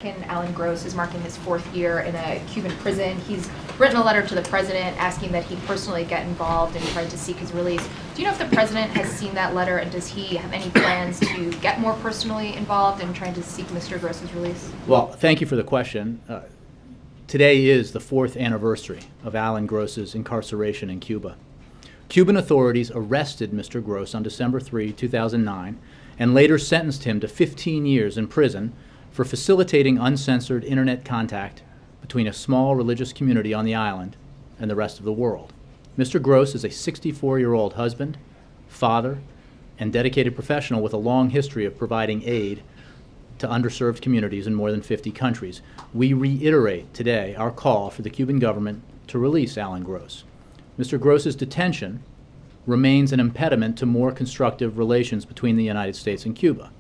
Alan Gross is marking his 4th year in a Cuban prison. He's written a letter to the president asking that he personally get involved and try to seek his release. Do you know if the president has seen that letter, and does he have any plans to get more personally involved in trying to seek Mr. Gross's release? Well, thank you for the question. Today is the 4th anniversary of Alan Gross's incarceration in Cuba. Cuban authorities arrested Mr. Gross on December 3, 2009, and later sentenced him to 15 years in prison for facilitating uncensored internet contact between a small religious community on the island and the rest of the world. Mr. Gross is a 64-year-old husband, father, and dedicated professional with a long history of providing aid to underserved communities in more than 50 countries. We reiterate today our call for the Cuban government to release Alan Gross. Mr. Gross's detention remains an impediment to more constructive relations between the United States and Cuba.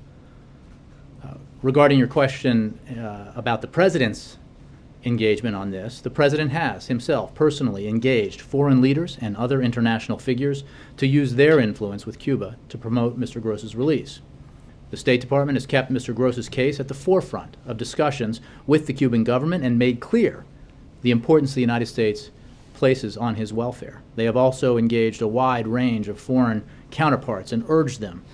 Regarding your question about the president's engagement on this, the president has himself personally engaged foreign leaders and other international figures to use their influence with Cuba to promote Mr. Gross's release. The State Department has kept Mr. Gross's case at the forefront of discussions with the Cuban government and made clear the importance the United States places on his welfare. They have also engaged a wide range of foreign counterparts and urged them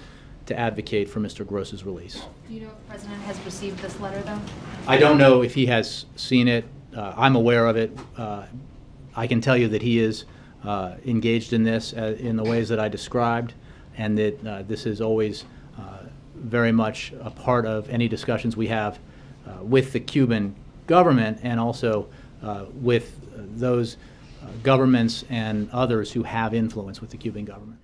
to advocate for Mr. Gross's release. Do you know if the president has received this letter, though? I don't know if he has seen it. I'm aware of it. I can tell you that he is engaged in this in the ways that I described, and that this is always very much a part of any discussions we have with the Cuban government, and also with those governments and others who have influence with the Cuban government.